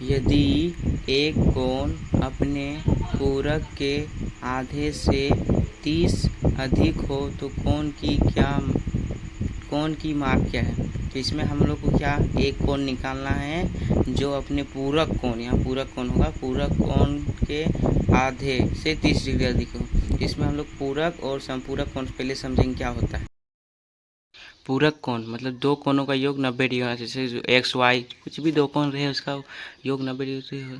यदि एक कोण अपने पूरक के आधे से 30 अधिक हो तो कोण की माप क्या है। तो इसमें हम लोग को क्या एक कोण निकालना है जो अपने पूरक कोण, यहाँ पूरक कोण होगा, पूरक कोण के आधे से 30 डिग्री अधिक हो। तो इसमें हम लोग पूरक और समपूरक कोण पहले समझेंगे क्या होता है। पूरक कोण मतलब दो कोणों का योग 90 डिग्री होना चाहिए, जैसे एक्स वाई कुछ भी दो कोण रहे उसका योग 90 डिग्री से हो।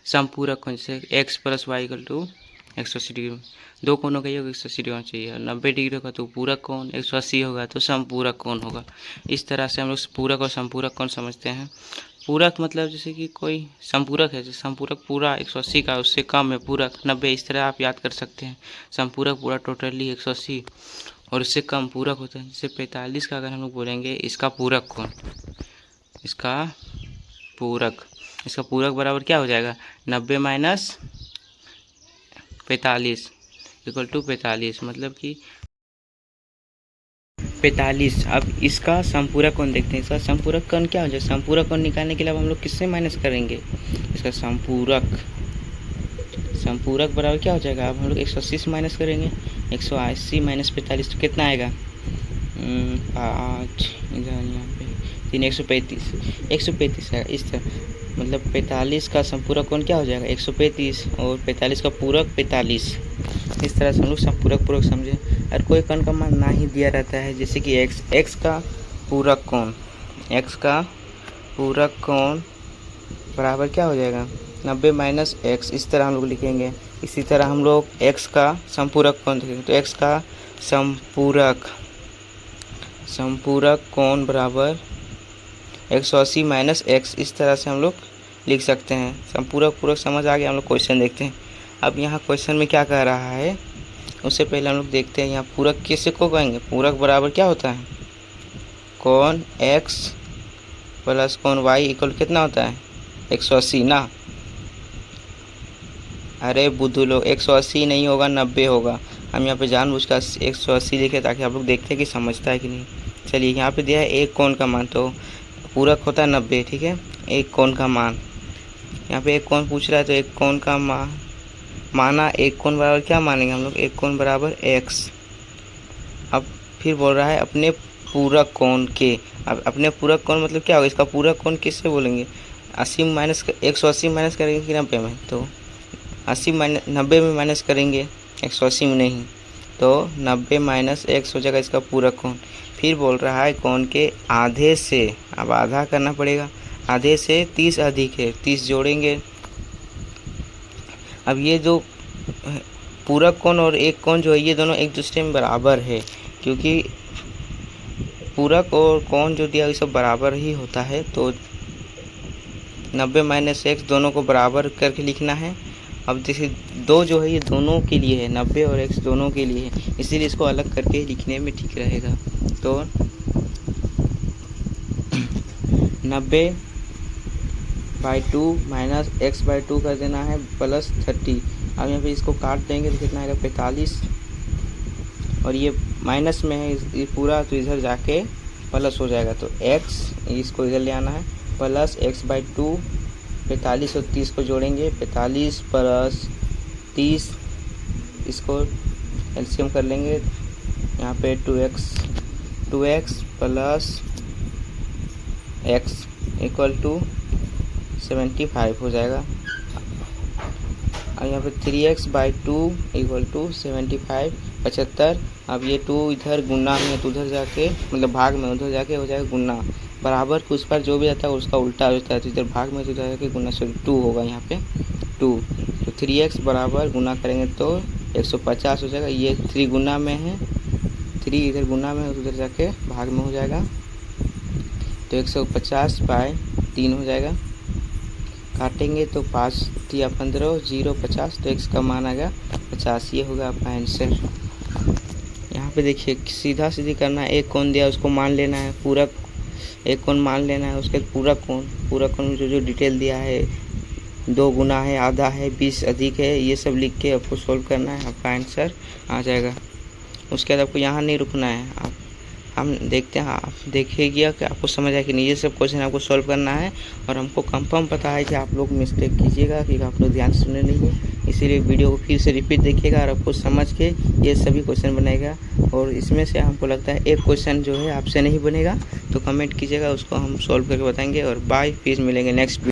समपूरक कोण जैसे X plus Y equal to 180 degree, दो कोणों का योग 180 डिग्री होना चाहिए। और 90 डिग्री होगा तो पूरक कोण, 180 होगा तो समपूरक कोण होगा। इस तरह से हम लोग पूरक और समपूरक कोण समझते हैं। पूरक मतलब जैसे कि कोई समपूरक है, जैसे समपूरक पूरा 180 का उससे कम है पूरक 90, इस तरह आप याद कर सकते हैं। समपूरक पूरा टोटली 180 और इससे कम पूरक होता है। जैसे 45 का अगर हम लोग बोलेंगे इसका पूरक कोण, इसका पूरक बराबर क्या हो जाएगा 90 माइनस 45 इक्वल टू 45, मतलब कि 45। अब इसका समपूरक कोण देखते हैं। इसका समपूरक कोण क्या हो जाए, समपूरक कोण निकालने के लिए अब हम लोग किससे माइनस करेंगे, इसका समपूरक बराबर क्या हो जाएगा। अब हम लोग 180 से माइनस करेंगे, 180 माइनस 45 तो कितना आएगा 5, इधर यहाँ पे 3, 135 है। इस तरह मतलब 45 का समपूरक कोण क्या हो जाएगा 135 और 45 का पूरक 45। इस तरह से हम लोग समपूरक पूरक समझे। और कोई कोण का मान ना ही दिया रहता है, जैसे कि एक्स का पूरक कोण बराबर क्या हो जाएगा 90 माइनस एक्स, इस तरह हम लोग लिखेंगे। इसी तरह हम लोग एक्स का समपूरक कोण देखेंगे तो एक्स का समपूरक कोण बराबर 180 माइनस एक्स, इस तरह से हम लोग लिख सकते हैं। समपूरक पूरक समझ आ गया। हम लोग क्वेश्चन देखते हैं। अब यहाँ क्वेश्चन में क्या कह रहा है उससे पहले हम लोग देखते हैं यहाँ पूरक किससे को कहेंगे। पूरक बराबर क्या होता है कोण एक्स प्लस कोण वाई इक्वल कितना होता है 180 ना। अरे बुद्धू लोग 180 नहीं होगा 90 होगा। हम यहाँ पे जानबूझकर 180 लिखे ताकि आप लोग देखते हैं कि समझता है कि नहीं। चलिए यहाँ पे दिया है एक कोण का मान, तो पूरक होता है 90, ठीक है। एक कोण का मान, यहाँ पे एक कोण पूछ रहा है तो एक कोण का माना एक कोण बराबर क्या मानेंगे हम लोग, एक कोण बराबर एक्स। अब फिर बोल रहा है अपने पूरक कोण के। अब अपने पूरक कोण मतलब क्या होगा, इसका पूरक कोण किससे बोलेंगे 80 माइनस 180 माइनस करेंगे कि 90 में, तो 80 माइनस 90 में माइनस करेंगे 180 में नहीं, तो 90 माइनस एक्स हो जाएगा इसका पूरक कोण। फिर बोल रहा है कोण के आधे से, अब आधा करना पड़ेगा, आधे से 30 अधिक है, 30 जोड़ेंगे। अब ये जो पूरक कोण और एक कोण जो है ये दोनों एक दूसरे में बराबर है, क्योंकि पूरक और कोण जो दिया ये सब बराबर ही होता है। तो 90 माइनस एक्स दोनों को बराबर करके लिखना है। अब जैसे दो जो है ये दोनों के लिए है, 90 और एक्स दोनों के लिए है, इसीलिए इसको अलग करके लिखने में ठीक रहेगा। तो 90/2 माइनस एक्स बाई 2 कर देना है प्लस 30। अब यहाँ पे इसको काट देंगे तो कितना आएगा 45, और ये माइनस में है ये पूरा, तो इधर जाके प्लस हो जाएगा। तो एक्स इसको इधर ले आना है प्लस एक्स बाई 2, 45 और 30 को जोड़ेंगे, 45 प्लस 30, इसको एलसीएम कर लेंगे यहाँ पे 2x plus x equal to 75 हो जाएगा। और यहाँ पे 3x/2 इक्वल टू 75 75। अब ये 2 इधर गुना में तो उधर जाके मतलब भाग में उधर जाके हो जाएगा गुना, बराबर कुछ पर जो भी आता है उसका उल्टा होता है, तो इधर भाग में तो जाके गुना, सॉरी 2 होगा यहाँ पे 2। तो 3x बराबर गुना करेंगे तो 150 हो जाएगा। ये 3 गुना में है, 3 इधर गुना में उधर जाके भाग में हो जाएगा, तो 150/3 हो जाएगा। काटेंगे तो 5 या 15 0 50, तो x का मान आ गया 50। ये होगा आपका आंसर। यहाँ पे देखिए सीधा सीधी करना है, एक कोण दिया उसको मान लेना है पूरक, एक कोण मान लेना है उसके पूरक कोण में जो डिटेल दिया है 2 गुना है, आधा है, 20 अधिक है, ये सब लिख के आपको सोल्व करना है, आपका आंसर आ जाएगा। उसके बाद आपको यहाँ नहीं रुकना है, आप हम देखते हैं, आप देखिएगा कि आपको समझ आए कि नहीं। ये सब क्वेश्चन आपको सॉल्व करना है और हमको कंफर्म पता है कि आप लोग मिस्टेक कीजिएगा क्योंकि आप लोग ध्यान से सुने नहीं है। इसीलिए वीडियो को फिर से रिपीट देखिएगा और आपको समझ के ये सभी क्वेश्चन बनेगा। और इसमें से हमको लगता है एक क्वेश्चन जो है आपसे नहीं बनेगा, तो कमेंट कीजिएगा, उसको हम सॉल्व करके बताएंगे। और बाय, फिर मिलेंगे नेक्स्ट